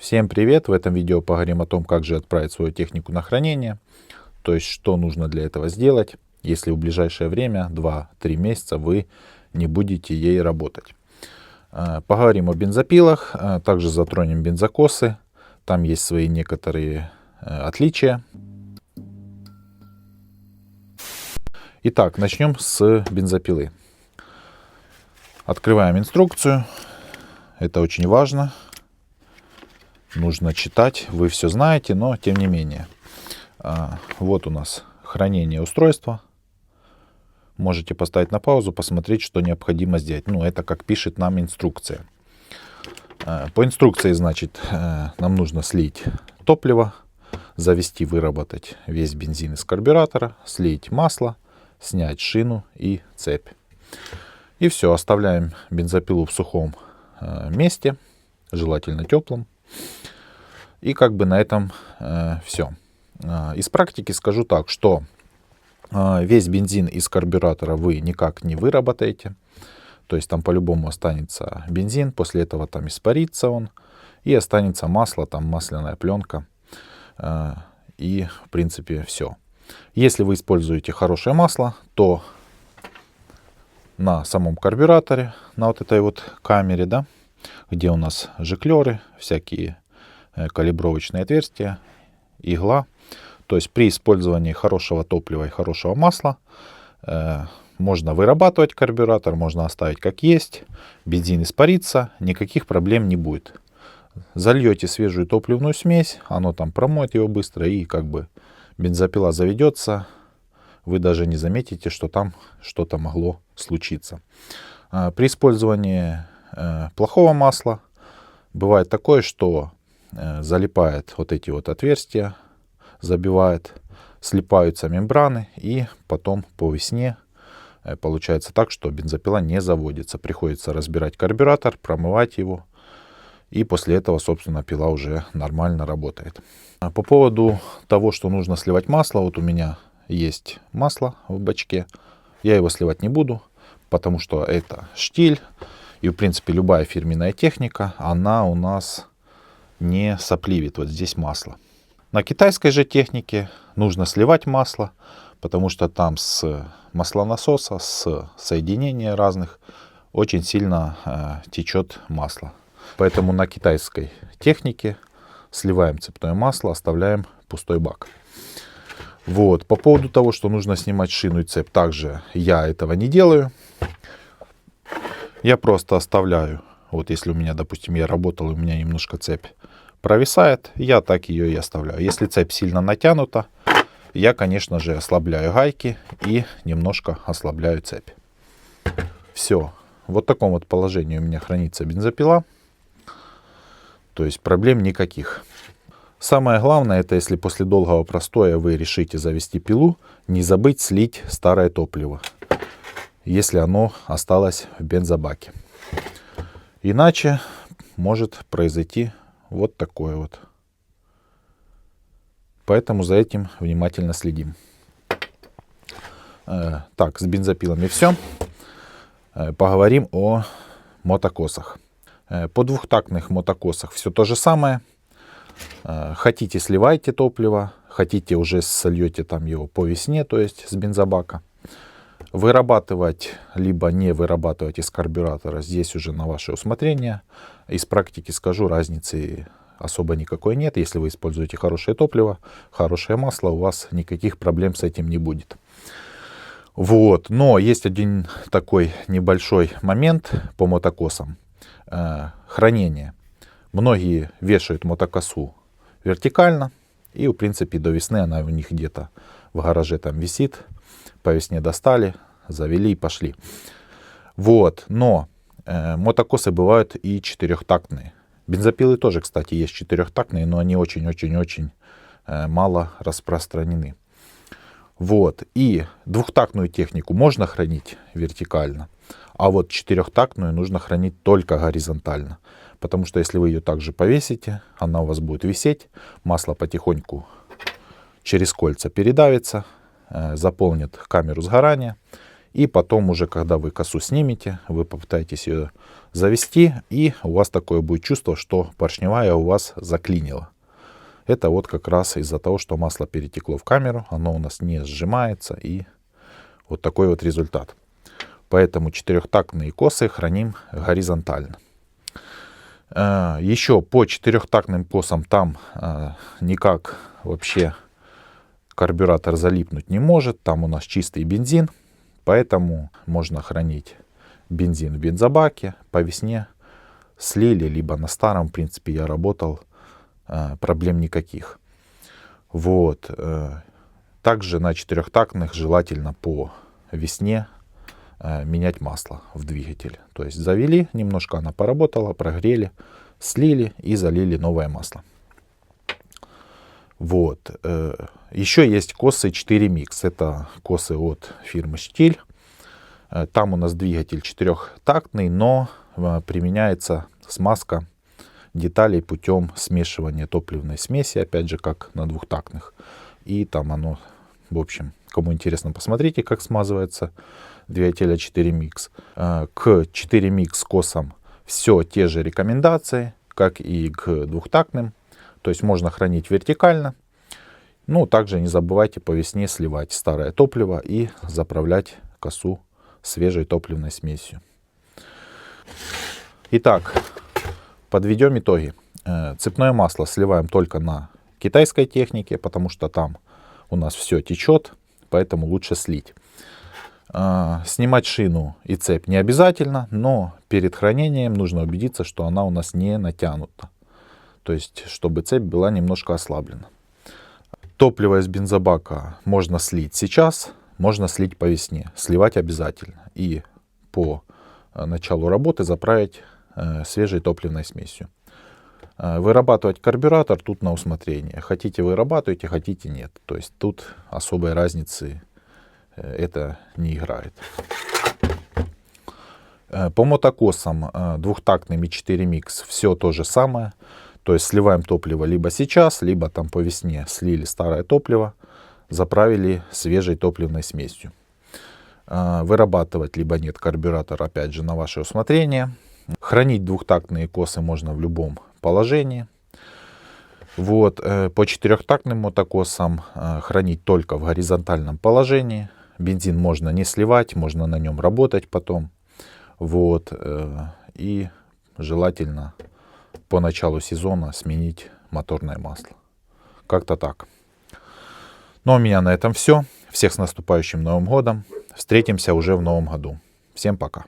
Всем привет! В этом видео поговорим о том, как же отправить свою технику на хранение, то есть что нужно для этого сделать, если в ближайшее время, 2-3 месяца, вы не будете ей работать. Поговорим о бензопилах, также затронем бензокосы, там есть свои некоторые отличия. Итак, начнем с бензопилы. Открываем инструкцию, это очень важно. Нужно читать, вы все знаете, но тем не менее. Вот у нас хранение устройства. Можете поставить на паузу, посмотреть, что необходимо сделать. Ну, это как пишет нам инструкция. По инструкции, значит, нам нужно слить топливо, завести, выработать весь бензин из карбюратора, слить масло, снять шину и цепь. И все, оставляем бензопилу в сухом месте, желательно теплом. И как бы на этом все. Из практики скажу так, что весь бензин из карбюратора вы никак не выработаете. То есть там по-любому останется бензин, после этого там испарится он. И останется масло, там масляная пленка. И в принципе все. Если вы используете хорошее масло, то на самом карбюраторе, на вот этой вот камере, да, где у нас жиклеры, всякие калибровочные отверстия, игла. То есть при использовании хорошего топлива и хорошего масла можно вырабатывать карбюратор, можно оставить как есть, бензин испарится, никаких проблем не будет. Зальете свежую топливную смесь, оно там промоет его быстро, и как бы бензопила заведется, вы даже не заметите, что там что-то могло случиться. При использовании плохого масла бывает такое, что залипает вот эти вот отверстия, забивает, слипаются мембраны, и потом по весне получается так, что бензопила не заводится. Приходится разбирать карбюратор, промывать его, и после этого, собственно, пила уже нормально работает. По поводу того, что нужно сливать масло, вот у меня есть масло в бачке, я его сливать не буду, потому что это штиль, и в принципе любая фирменная техника, она у нас не сопливит. Вот здесь масло. На китайской же технике нужно сливать масло, потому что там с маслонасоса, с соединения разных очень сильно течет масло. Поэтому на китайской технике сливаем цепное масло, оставляем пустой бак. Вот. По поводу того, что нужно снимать шину и цепь, также я этого не делаю. Я просто оставляю. Вот если у меня, допустим, я работал, у меня немножко цепь провисает, я так ее и оставляю. Если цепь сильно натянута, я, конечно же, ослабляю гайки и немножко ослабляю цепь. Все. Вот в таком вот положении у меня хранится бензопила. То есть проблем никаких. Самое главное, это если после долгого простоя вы решите завести пилу, не забыть слить старое топливо, если оно осталось в бензобаке. Иначе может произойти вот такое вот. Поэтому за этим внимательно следим. Так, с бензопилами все. Поговорим о мотокосах. По двухтактных мотокосах все то же самое. Хотите, сливайте топливо, хотите, уже сольете там его по весне, то есть с бензобака. Вырабатывать, либо не вырабатывать из карбюратора, здесь уже на ваше усмотрение. Из практики скажу, разницы особо никакой нет. Если вы используете хорошее топливо, хорошее масло, у вас никаких проблем с этим не будет. Вот. Но есть один такой небольшой момент по мотокосам. Хранение. Многие вешают мотокосу вертикально, и в принципе до весны она у них где-то в гараже там висит. По весне достали, завели и пошли. Вот. Но мотокосы бывают и четырехтактные. Бензопилы тоже, кстати, есть четырехтактные, но они очень-очень-очень мало распространены. Вот. И двухтактную технику можно хранить вертикально, а вот четырехтактную нужно хранить только горизонтально. Потому что если вы ее также повесите, она у вас будет висеть, масло потихоньку через кольца передавится, заполнит камеру сгорания, И потом уже, когда вы косу снимете, вы попытаетесь ее завести, и у вас такое будет чувство, что поршневая у вас заклинила. Это вот как раз из-за того, что масло перетекло в камеру, оно у нас не сжимается, и вот такой вот результат. Поэтому четырехтактные косы храним горизонтально. Еще по четырехтактным косам там никак вообще карбюратор залипнуть не может. Там у нас чистый бензин, поэтому можно хранить бензин в бензобаке. По весне слили, либо на старом, в принципе, я работал, проблем никаких. Вот. Также на четырехтактных желательно по весне менять масло в двигателе. То есть завели, немножко она поработала, прогрели, слили и залили новое масло. Вот. Еще есть косы 4 Mix. Это косы от фирмы Штиль. Там у нас двигатель четырехтактный, но применяется смазка деталей путем смешивания топливной смеси, опять же, как на двухтактных. И там оно, в общем, кому интересно, посмотрите, как смазывается двигателя 4 Mix. К 4 Mix косам все те же рекомендации, как и к двухтактным. То есть можно хранить вертикально. Ну, также не забывайте по весне сливать старое топливо и заправлять косу свежей топливной смесью. Итак, подведем итоги. Цепное масло сливаем только на китайской технике, потому что там у нас все течет, поэтому лучше слить. Снимать шину и цепь не обязательно, но перед хранением нужно убедиться, что она у нас не натянута. То есть, чтобы цепь была немножко ослаблена. Топливо из бензобака можно слить сейчас, можно слить по весне. Сливать обязательно. И по началу работы заправить свежей топливной смесью. Вырабатывать карбюратор тут на усмотрение. Хотите вырабатывайте, хотите нет. То есть тут особой разницы это не играет. По мотокосам двухтактным и 4 Mix все то же самое. То есть сливаем топливо либо сейчас, либо там по весне слили старое топливо, заправили свежей топливной смесью. Вырабатывать либо нет карбюратор, опять же, на ваше усмотрение. Хранить двухтактные косы можно в любом положении. Вот. По четырехтактным мотокосам хранить только в горизонтальном положении. Бензин можно не сливать, можно на нем работать потом. Вот. И желательно по началу сезона сменить моторное масло. Как-то так. Ну, а у меня на этом все. Всех с наступающим Новым годом. Встретимся уже в Новом году. Всем пока.